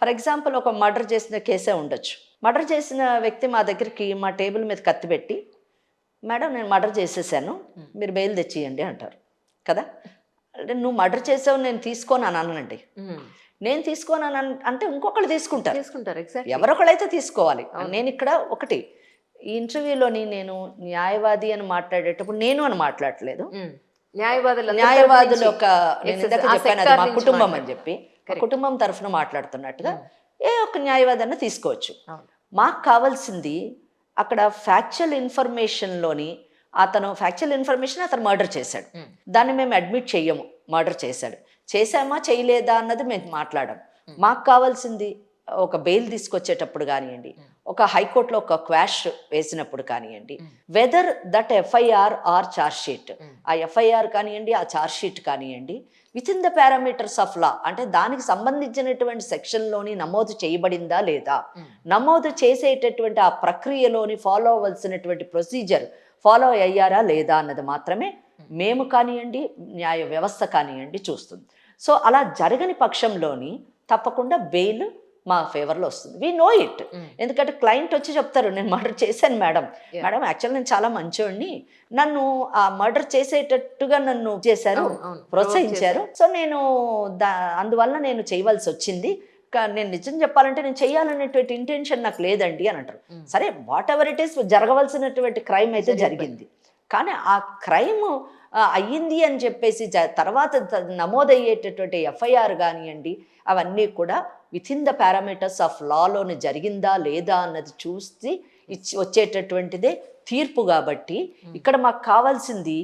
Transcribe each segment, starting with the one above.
For example ఒక murder చేసిన కేసే ఉండొచ్చు. మర్డర్ చేసిన వ్యక్తి మా దగ్గరికి మా టేబుల్ మీద కత్తి పెట్టి, మేడం నేను మర్డర్ చేసేసాను, మీరు బెయిల్ తెచ్చియండి అంటారు కదా. అంటే నువ్వు మర్డర్ చేసావు నేను తీసుకోను అని అననండి. నేను తీసుకోను అంటే ఇంకొకళ్ళు తీసుకుంటారు. ఎవరొకళ్ళైతే తీసుకోవాలి. నేను ఇక్కడ ఒకటి ఈ ఇంటర్వ్యూలోని నేను న్యాయవాది అని మాట్లాడేటప్పుడు నేను అని మాట్లాడలేదు. న్యాయవాదులు ఒక నేను ఇందాక చెప్పాను అది మా కుటుంబం అని చెప్పి, కుటుంబం తరఫున మాట్లాడుతున్నట్టుగా ఏ ఒక్క న్యాయవాది అన్న తీసుకోవచ్చు. మాకు కావాల్సింది అక్కడ ఫ్యాక్చువల్ ఇన్ఫర్మేషన్లోని ఫ్యాక్చువల్ ఇన్ఫర్మేషన్ అతను మర్డర్ చేశాడు, దాన్ని మేము అడ్మిట్ చెయ్యము. మర్డర్ చేశామా చేయలేదా అన్నది మేము మాట్లాడము. మాకు కావాల్సింది ఒక బెయిల్ తీసుకొచ్చేటప్పుడు కానివ్వండి, ఒక హైకోర్టులో ఒక క్వాష్ వేసినప్పుడు కానివ్వండి, whether that FIR or charge sheet, ఆ ఎఫ్ఐఆర్ కానివ్వండి ఆ ఛార్జ్ షీట్ కానివ్వండి within the parameters of law, అంటే దానికి సంబంధించినటువంటి సెక్షన్లోని నమోదు చేయబడిందా లేదా, నమోదు చేసేటటువంటి ఆ ప్రక్రియలోని ఫాలో అవ్వాల్సినటువంటి ప్రొసీజర్ ఫాలో అయ్యారా లేదా అన్నది మాత్రమే మేము కానివ్వండి న్యాయ వ్యవస్థ కానివ్వండి చూస్తుంది. సో అలా జరగని పక్షంలోని తప్పకుండా బెయిల్ మా ఫేవర్లో వస్తుంది. We know it. ఎందుకంటే క్లయింట్ వచ్చి చెప్తారు నేను మర్డర్ చేశాను మేడం, యాక్చువల్ నేను చాలా మంచోడిని, నన్ను ఆ మర్డర్ చేసేటట్టుగా నన్ను చేశారు, ప్రోత్సహించారు, సో నేను అందువల్ల నేను చేయవలసి వచ్చింది, నేను నిజం చెప్పాలంటే నేను చేయాలనేటువంటి ఇంటెన్షన్ నాకు లేదండి అని అంటారు. సరే వాట్ ఎవర్ ఇట్ ఈస్, జరగవలసినటువంటి క్రైమ్ అయితే జరిగింది, కానీ ఆ క్రైమ్ అయ్యింది అని చెప్పేసి తర్వాత నమోదయ్యేటటువంటి ఎఫ్ఐఆర్ కానివ్వండి అవన్నీ కూడా within the parameters of లాలోని జరిగిందా లేదా అన్నది చూసి వచ్చేటటువంటిదే తీర్పు. కాబట్టి ఇక్కడ మాకు కావాల్సింది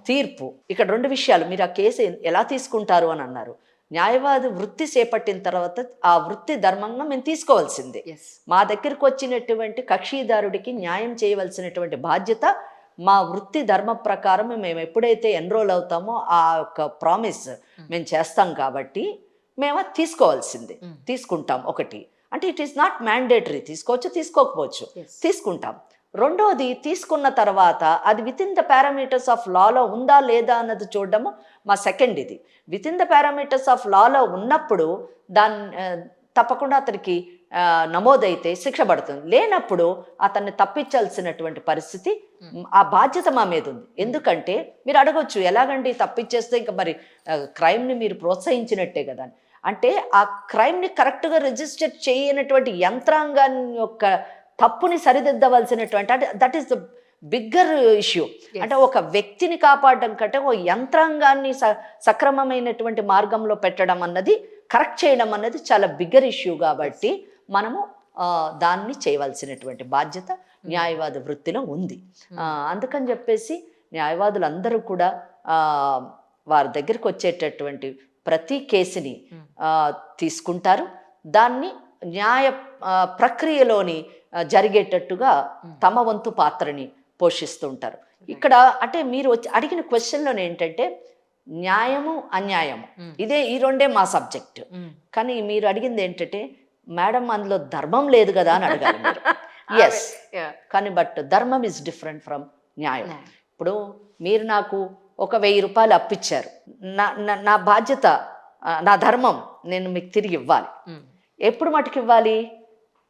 తీర్పు. ఇక్కడ రెండు విషయాలు, మీరు ఆ కేసు ఎలా తీసుకుంటారు అని అన్నారు. న్యాయవాది వృత్తి చేపట్టిన తర్వాత ఆ వృత్తి ధర్మంగా మేము తీసుకోవాల్సిందే. మా దగ్గరకు వచ్చినటువంటి కక్షిదారుడికి న్యాయం చేయవలసినటువంటి బాధ్యత మా వృత్తి ధర్మ ప్రకారం మేము ఎప్పుడైతే ఎన్రోల్ అవుతామో ఆ యొక్క ప్రామిస్ మేము చేస్తాం. కాబట్టి మేము తీసుకోవాల్సిందే, తీసుకుంటాం. ఒకటి అంటే ఇట్ ఈస్ నాట్ మ్యాండేటరీ, తీసుకోవచ్చు తీసుకోకపోవచ్చు, తీసుకుంటాం. రెండోది తీసుకున్న తర్వాత అది with in the parameters of లాలో ఉందా లేదా అన్నది చూడడము మా సెకండ్. ఇది with in the parameters of లాలో ఉన్నప్పుడు తప్పకుండా అతనికి నమోదైతే శిక్ష పడుతుంది, లేనప్పుడు అతన్ని తప్పించాల్సినటువంటి పరిస్థితి, ఆ బాధ్యత మా మీద ఉంది. ఎందుకంటే మీరు అడగొచ్చు ఎలాగండి తప్పించేస్తే ఇంకా మరి క్రైమ్ని మీరు ప్రోత్సహించినట్టే కదా అని. అంటే ఆ క్రైమ్ని కరెక్ట్గా రిజిస్టర్ చేయనటువంటి యంత్రాంగాన్ని యొక్క తప్పుని సరిదిద్దవలసినటువంటి, అంటే that is the bigger issue. అంటే ఒక వ్యక్తిని కాపాడడం కంటే ఒక యంత్రాంగాన్ని సక్రమమైనటువంటి మార్గంలో పెట్టడం అన్నది, కరెక్ట్ చేయడం అన్నది చాలా బిగ్గర్ ఇష్యూ. కాబట్టి మనము దాన్ని చేయవలసినటువంటి బాధ్యత న్యాయవాద వృత్తిలో ఉంది. అందుకని చెప్పేసి న్యాయవాదులందరూ కూడా వారి దగ్గరికి వచ్చేటటువంటి ప్రతి కేసుని తీసుకుంటారు, దాన్ని న్యాయ ప్రక్రియలోని జరిగేటట్టుగా తమ వంతు పాత్రని పోషిస్తుంటారు. ఇక్కడ అంటే మీరు అడిగిన క్వశ్చన్లో ఏంటంటే న్యాయము అన్యాయము ఈ రెండే మా సబ్జెక్ట్. కానీ మీరు అడిగింది ఏంటంటే మేడం అందులో ధర్మం లేదు కదా అని అడగాలి మీరు. ఎస్, కానీ బట్ ధర్మం ఈజ్ డిఫరెంట్ ఫ్రమ్ న్యాయం. ఇప్పుడు మీరు నాకు ఒక 1000 రూపాయలు అప్పిచ్చారు, నా బాధ్యత, నా ధర్మం నేను మీకు తిరిగి ఇవ్వాలి. ఎప్పుడు మటుకు ఇవ్వాలి?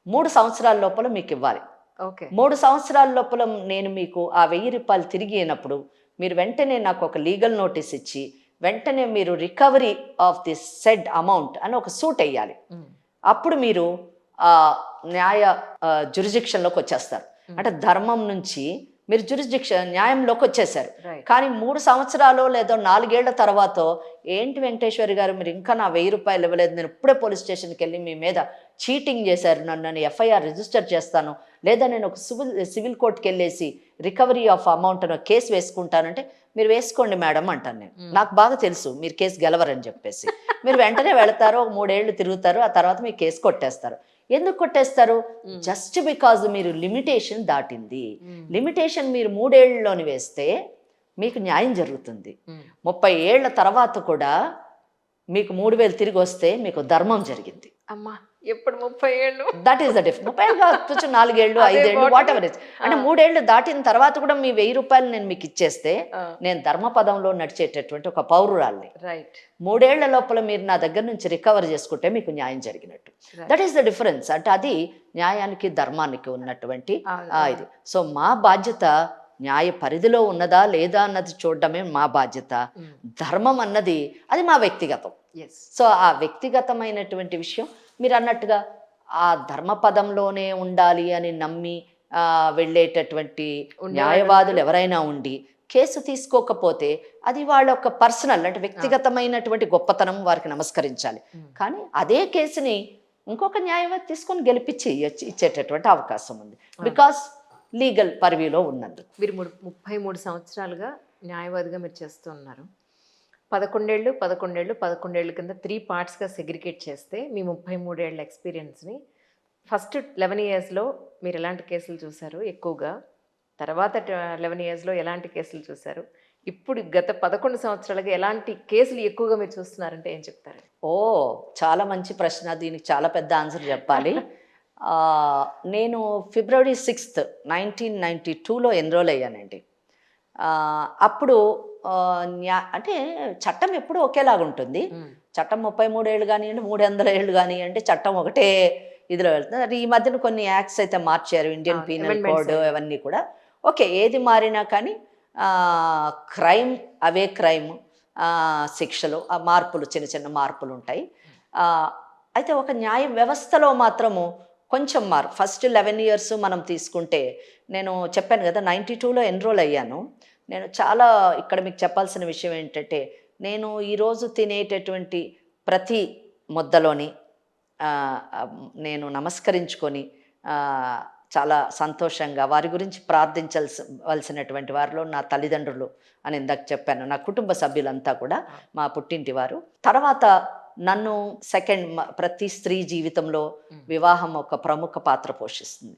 3 సంవత్సరాల లోపల మీకు ఇవ్వాలి. 3 సంవత్సరాల లోపల నేను మీకు ఆ 1000 రూపాయలు తిరిగి అయినప్పుడు మీరు వెంటనే నాకు ఒక లీగల్ నోటీస్ ఇచ్చి వెంటనే మీరు recovery of this said amount అని ఒక సూట్ వేయాలి. అప్పుడు మీరు న్యాయ జ్యూరిస్డిక్షన్లోకి వచ్చేస్తారు. అంటే ధర్మం నుంచి మీరు న్యాయంలోకి వచ్చేసారు. కానీ 3 సంవత్సరాలు లేదా 4 ఏళ్ల తర్వాత ఏంటి వెంకటేశ్వరి గారు మీరు ఇంకా నా 1000 రూపాయలు ఇవ్వలేదు, నేను ఇప్పుడే పోలీస్ స్టేషన్కి వెళ్ళి మీ మీద చీటింగ్ చేశారు, నన్ను ఎఫ్ఐఆర్ రిజిస్టర్ చేస్తాను, లేదా నేను ఒక సివిల్ కోర్టుకి వెళ్ళేసి రికవరీ ఆఫ్ అమౌంట్ అని కేసు వేసుకుంటానంటే మీరు వేసుకోండి మేడం అంటాను నేను. నాకు బాగా తెలుసు మీరు కేసు గెలవరని చెప్పేసి. మీరు వెంటనే వెళతారు, 3 ఏళ్ళు తిరుగుతారు, ఆ తర్వాత మీ కేసు కొట్టేస్తారు. ఎందుకు కొట్టేస్తారు? జస్ట్ బికాజ్ మీరు లిమిటేషన్ దాటింది. లిమిటేషన్ మీరు 3 ఏళ్లలోని వేస్తే మీకు న్యాయం జరుగుతుంది. 30 ఏళ్ల తర్వాత కూడా మీకు 3000 తిరిగి వస్తే మీకు ధర్మం జరిగింది. అమ్మా ఎప్పుడు 30 ఏళ్ళు దట్ ఈస్ ద డిఫరెన్స్. 30 ఏళ్ళు కావచ్చు, 4 ఏళ్ళు, అదే 5 ఏళ్ళు, bottom. What ever is. అంటే 3 ఏళ్ళు దాటిన తర్వాత కూడా మీ 1000 రూపాయలు నేను మీకు ఇచ్చేస్తే నేను ధర్మపదంలో నడిచేటటువంటి ఒక పౌరురాల్ని. రైట్. 3 ఏళ్ల లోపల మీరు నా దగ్గర నుంచి రికవర్ చేసుకుంటే మీకు న్యాయం జరిగినట్టు. That is the difference. అంటే అది న్యాయానికి ధర్మానికి ఉన్నటువంటి ఇది. సో మా బాధ్యత న్యాయ పరిధిలో ఉన్నదా లేదా అన్నది చూడడమే మా బాధ్యత. ధర్మం అన్నది అది మా వ్యక్తిగతం. సో ఆ వ్యక్తిగతమైనటువంటి విషయం మీరు అన్నట్టుగా ఆ ధర్మపదంలోనే ఉండాలి అని నమ్మి వెళ్ళేటటువంటి న్యాయవాదులు ఎవరైనా ఉండి కేసు తీసుకోకపోతే అది వాళ్ళ ఒక పర్సనల్ అంటే వ్యక్తిగతమైనటువంటి గొప్పతనం, వారికి నమస్కరించాలి. కానీ అదే కేసుని ఇంకొక న్యాయవాది తీసుకొని గెలిపించి ఇచ్చేటటువంటి అవకాశం ఉంది, బికాస్ లీగల్ పరివిలో ఉన్నందుకు. మీరు 33 సంవత్సరాలుగా న్యాయవాదిగా మీరు చేస్తూ ఉన్నారు. 11 ఏళ్ళు కింద 3 పార్ట్స్గా సెగ్రిగేట్ చేస్తే మీ 33 ఏళ్ళ ఎక్స్పీరియన్స్ని ఫస్ట్ 11 ఇయర్స్లో మీరు ఎలాంటి కేసులు చూశారు ఎక్కువగా, తర్వాత 11 ఇయర్స్లో ఎలాంటి కేసులు చూశారు, ఇప్పుడు గత 11 సంవత్సరాలుగా ఎలాంటి కేసులు ఎక్కువగా మీరు చూస్తున్నారంటే ఏం చెప్తారు? చాలా మంచి ప్రశ్న. దీనికి చాలా పెద్ద ఆన్సర్ చెప్పాలి. నేను February 6th, 1992లో ఎన్రోల్ అయ్యానండి. అప్పుడు అంటే చట్టం ఎప్పుడు ఒకేలాగా ఉంటుంది. చట్టం 33 ఏళ్ళు కానివ్వండి, 300 ఏళ్ళు కానివ్వండి, చట్టం ఒకటే ఇదిలో వెళ్తుంది. అది ఈ మధ్యన కొన్ని యాక్ట్స్ అయితే మార్చారు, ఇండియన్ పీనల్ కోడ్ అవన్నీ కూడా. ఓకే, ఏది మారినా కానీ క్రైమ్ అవే క్రైమ్, శిక్షలు ఆ మార్పులు, చిన్న చిన్న మార్పులు ఉంటాయి. అయితే ఒక న్యాయ వ్యవస్థలో మాత్రము కొంచెం ఫస్ట్ 11 ఇయర్స్ మనం తీసుకుంటే, నేను చెప్పాను కదా 92లో ఎన్రోల్ అయ్యాను. నేను చాలా ఇక్కడ మీకు చెప్పాల్సిన విషయం ఏంటంటే, నేను ఈరోజు తినేటటువంటి ప్రతి ముద్దలోని నేను నమస్కరించుకొని చాలా సంతోషంగా వారి గురించి ప్రార్థించవలసినటువంటి వారిలో నా తల్లిదండ్రులు అని ఇందాక చెప్పాను, నా కుటుంబ సభ్యులంతా కూడా మా పుట్టింటి వారు. తర్వాత నన్ను ప్రతి స్త్రీ జీవితంలో వివాహం ఒక ప్రముఖ పాత్ర పోషిస్తుంది.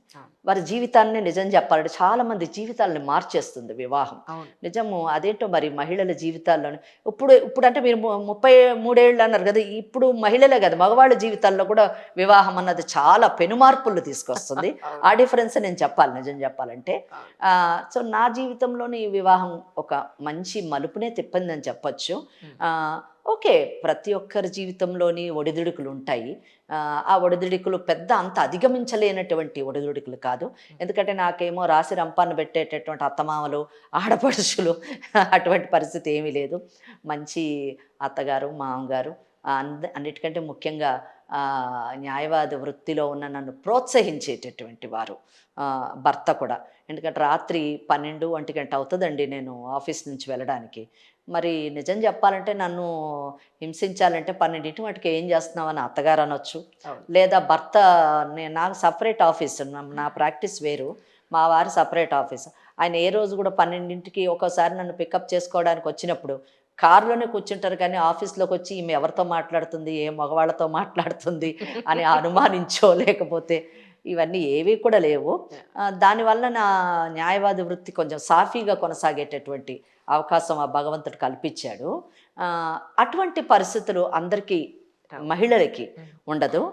వారి జీవితాన్ని నిజం చెప్పాలంటే చాలా మంది జీవితాలని మార్చేస్తుంది వివాహం. నిజము అదేంటో మరి మహిళల జీవితాల్లోనే ఇప్పుడు అంటే మీరు 33 ఏళ్ళు అన్నారు కదా, ఇప్పుడు మహిళలే కదా మగవాళ్ళ జీవితాల్లో కూడా వివాహం అన్నది చాలా పెనుమార్పులు తీసుకొస్తుంది. ఆ డిఫరెన్స్ నేను చెప్పాలి నిజం చెప్పాలంటే. సో నా జీవితంలోని వివాహం ఒక మంచి మలుపునే తిప్పిందని చెప్పొచ్చు. ఓకే, ప్రతి ఒక్కరి జీవితంలోని ఒడిదుడుకులు ఉంటాయి. ఆ ఒడిదుడుకులు అంత అధిగమించలేనటువంటి ఒడిదుడుకులు కాదు. ఎందుకంటే నాకేమో రాసి రంపాన్ని పెట్టేటటువంటి అత్తమామలు, ఆడపడుచులు అటువంటి పరిస్థితి ఏమీ లేదు. మంచి అత్తగారు, మామగారు, అన్నిటికంటే ముఖ్యంగా న్యాయవాద వృత్తిలో ఉన్న నన్ను ప్రోత్సహించేటటువంటి వారు భర్త కూడా. ఎందుకంటే రాత్రి 12, 1 గంట అవుతుందండి నేను ఆఫీస్ నుంచి వెళ్ళడానికి. మరి నిజం చెప్పాలంటే నన్ను హింసించాలంటే 12 వాటికి ఏం చేస్తున్నావు అని అత్తగారు అనొచ్చు, లేదా భర్త. నాకు సపరేట్ ఆఫీస్, నా ప్రాక్టీస్ వేరు, మా వారి సపరేట్ ఆఫీస్. ఆయన ఏ రోజు కూడా 12కి ఒక్కోసారి నన్ను పికప్ చేసుకోవడానికి వచ్చినప్పుడు కారులోనే కూర్చుంటారు, కానీ ఆఫీస్లోకి వచ్చి ఈమె ఎవరితో మాట్లాడుతుంది, ఏ మగవాళ్ళతో మాట్లాడుతుంది అని అనుమానించో లేకపోతే ఇవన్నీ ఏవి కూడా లేవు. దానివల్ల నా న్యాయవాది వృత్తి కొంచెం సాఫీగా కొనసాగేటటువంటి అవకాశం ఆ భగవంతుడు కల్పించాడు. అటువంటి పరిస్థితులు అందరికీ, మహిళలకి ఉండదు.